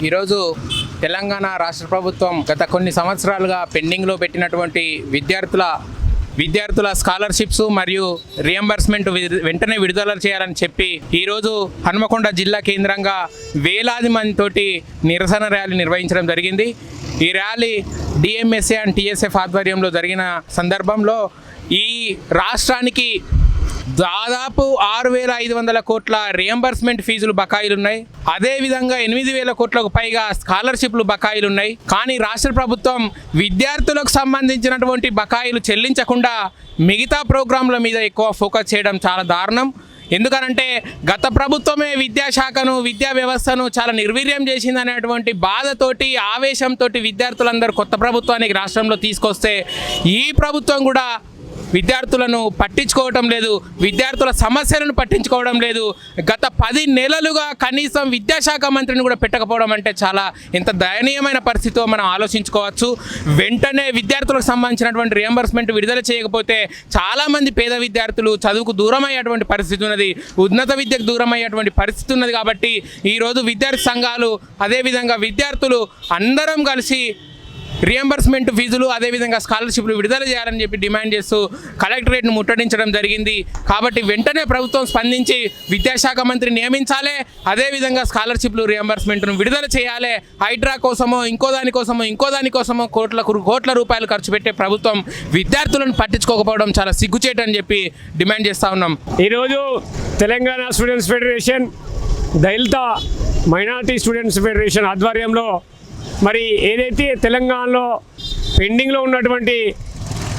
ఈరోజు తెలంగాణ రాష్ట్ర ప్రభుత్వం గత కొన్ని సంవత్సరాలుగా పెండింగ్లో పెట్టినటువంటి విద్యార్థుల స్కాలర్షిప్స్ మరియు రియంబర్స్మెంట్ వెంటనే విడుదల చేయాలని చెప్పి ఈరోజు హన్మకొండ జిల్లా కేంద్రంగా వేలాది మందితోటి నిరసన ర్యాలీ నిర్వహించడం జరిగింది. ఈ ర్యాలీ డిఎంఎస్ఏ అండ్ టీఎస్ఎఫ్ ఆధ్వర్యంలో జరిగిన సందర్భంలో ఈ రాష్ట్రానికి దాదాపు 6,500 కోట్ల రియంబర్స్మెంట్ ఫీజులు బకాయిలు ఉన్నాయి. అదేవిధంగా 8,000 కోట్లకు పైగా స్కాలర్షిప్లు బకాయిలు ఉన్నాయి. కానీ రాష్ట్ర ప్రభుత్వం విద్యార్థులకు సంబంధించినటువంటి బకాయిలు చెల్లించకుండా మిగతా ప్రోగ్రాంల మీద ఎక్కువ ఫోకస్ చేయడం చాలా దారుణం. ఎందుకనంటే గత ప్రభుత్వమే విద్యాశాఖను విద్యా వ్యవస్థను చాలా నిర్వీర్యం చేసిందనేటువంటి బాధతోటి ఆవేశంతో విద్యార్థులందరూ కొత్త ప్రభుత్వానికి రాష్ట్రంలో తీసుకొస్తే ఈ ప్రభుత్వం కూడా విద్యార్థులను పట్టించుకోవడం లేదు, విద్యార్థుల సమస్యలను పట్టించుకోవడం లేదు. గత 10 నెలలుగా కనీసం విద్యాశాఖ మంత్రిని కూడా పెట్టకపోవడం అంటే చాలా ఎంత దయనీయమైన పరిస్థితితో మనం ఆలోచించుకోవచ్చు. వెంటనే విద్యార్థులకు సంబంధించినటువంటి రియంబర్స్మెంట్ విడుదల చేయకపోతే చాలామంది పేద విద్యార్థులు చదువుకు దూరం అయ్యేటువంటి పరిస్థితి ఉన్నది, ఉన్నత విద్యకు దూరం అయ్యేటువంటి పరిస్థితి ఉన్నది. కాబట్టి ఈరోజు విద్యార్థి సంఘాలు అదేవిధంగా విద్యార్థులు అందరం కలిసి రియంబర్స్మెంట్ ఫీజులు అదేవిధంగా స్కాలర్షిప్లు విడుదల చేయాలని చెప్పి డిమాండ్ చేస్తూ కలెక్టరేట్ను ముట్టడించడం జరిగింది. కాబట్టి వెంటనే ప్రభుత్వం స్పందించి విద్యాశాఖ మంత్రి నియమించాలి, అదేవిధంగా స్కాలర్షిప్లు రియంబర్స్మెంట్ను విడుదల చేయాలి. హైడ్రా కోసమో ఇంకో దానికోసమో కోట్ల రూపాయలు ఖర్చు పెట్టే ప్రభుత్వం విద్యార్థులను పట్టించుకోకపోవడం చాలా సిగ్గుచేటని చెప్పి డిమాండ్ చేస్తూ ఉన్నాం. ఈరోజు తెలంగాణ స్టూడెంట్స్ ఫెడరేషన్, దళిత మైనారిటీ స్టూడెంట్స్ ఫెడరేషన్ ఆధ్వర్యంలో మరి ఏదైతే తెలంగాణలో పెండింగ్లో ఉన్నటువంటి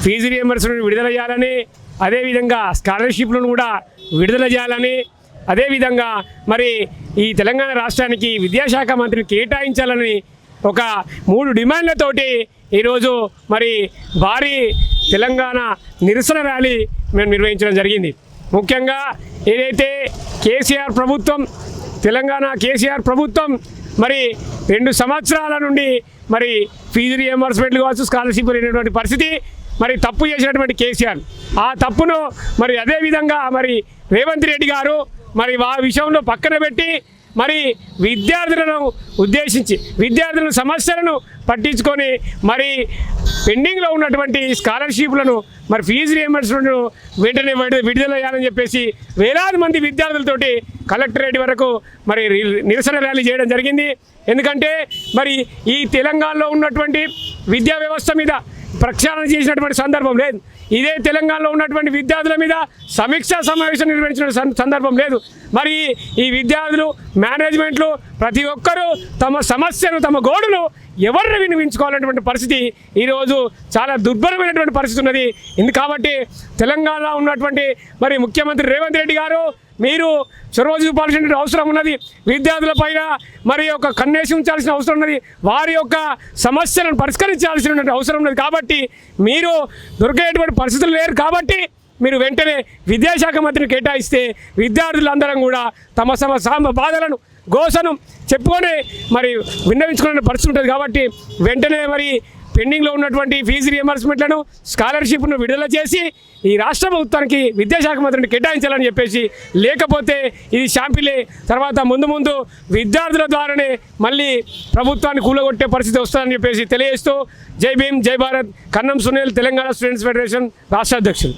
ఫీజు రియంబర్స్మెంట్ విడుదల చేయాలని, అదేవిధంగా స్కాలర్షిప్లను కూడా విడుదల చేయాలని, అదేవిధంగా మరి ఈ తెలంగాణ రాష్ట్రానికి విద్యాశాఖ మంత్రిని కేటాయించాలని ఒక 3 డిమాండ్లతోటి ఈరోజు మరి భారీ తెలంగాణ నిరసన ర్యాలీ మేము నిర్వహించడం జరిగింది. ముఖ్యంగా ఏదైతే తెలంగాణ కేసీఆర్ ప్రభుత్వం మరి 2 సంవత్సరాల నుండి మరి ఫీజు రియంబర్స్మెంట్లు కావచ్చు, స్కాలర్షిప్ లేనటువంటి పరిస్థితి, మరి తప్పు చేసినటువంటి కేసీఆర్ ఆ తప్పును మరి అదేవిధంగా మరి రేవంత్ రెడ్డి గారు మరి ఆ విషయంలో పక్కన పెట్టి మరి విద్యార్థులను ఉద్దేశించి విద్యార్థుల సమస్యలను పట్టించుకొని మరి పెండింగ్లో ఉన్నటువంటి స్కాలర్షిప్లను మరి ఫీజు రియంబర్స్మెంట్ వెంటనే విడుదల చేయాలని చెప్పేసి వేలాది మంది విద్యార్థులతోటి కలెక్టరేట్ వరకు మరి నిరసన ర్యాలీ చేయడం జరిగింది. ఎందుకంటే మరి ఈ తెలంగాణలో ఉన్నటువంటి విద్యా వ్యవస్థ మీద ప్రక్షాళన చేసినటువంటి సందర్భం లేదు. ఇదే తెలంగాణలో ఉన్నటువంటి విద్యార్థుల మీద సమీక్షా సమావేశం నిర్వహించిన సందర్భం లేదు. మరి ఈ విద్యార్థులు మేనేజ్మెంట్లు ప్రతి ఒక్కరూ తమ సమస్యను తమ గోడును ఎవరిని వినిపించుకోవాలనేటువంటి పరిస్థితి ఈరోజు చాలా దుర్భరమైనటువంటి పరిస్థితి ఉన్నది. కాబట్టి తెలంగాణలో ఉన్నటువంటి మరి ముఖ్యమంత్రి రేవంత్ రెడ్డి గారు మీరు చొరవ చూపాల్సిన అవసరం ఉన్నది. విద్యార్థుల పైన మరి ఒక కన్నేసి ఉంచాల్సిన అవసరం ఉన్నది. వారి యొక్క సమస్యలను పరిష్కరించాల్సిన అవసరం ఉన్నది. కాబట్టి మీరు దొరికేటువంటి పరిస్థితులు లేరు. కాబట్టి మీరు వెంటనే విద్యాశాఖ మంత్రిని కేటాయిస్తే విద్యార్థులందరం కూడా తమ బాధలను గోసను చెప్పుకొని మరి విన్నవించుకునే పరిస్థితి ఉంటుంది. కాబట్టి వెంటనే మరి పెండింగ్లో ఉన్నటువంటి ఫీజు రియంబర్స్మెంట్లను స్కాలర్షిప్ను విడుదల చేసి ఈ రాష్ట్ర ప్రభుత్వానికి విద్యాశాఖ మంత్రిని కేటాయించాలని చెప్పేసి, లేకపోతే ఇది షాంపిలే తర్వాత ముందు విద్యార్థుల ద్వారానే మళ్ళీ ప్రభుత్వాన్ని కూలగొట్టే పరిస్థితి వస్తుందని చెప్పేసి తెలియజేస్తూ జై భీమ్ జై భారత్. కన్నం సునీల్, తెలంగాణ స్టూడెంట్స్ ఫెడరేషన్ రాష్ట్ర అధ్యక్షులు.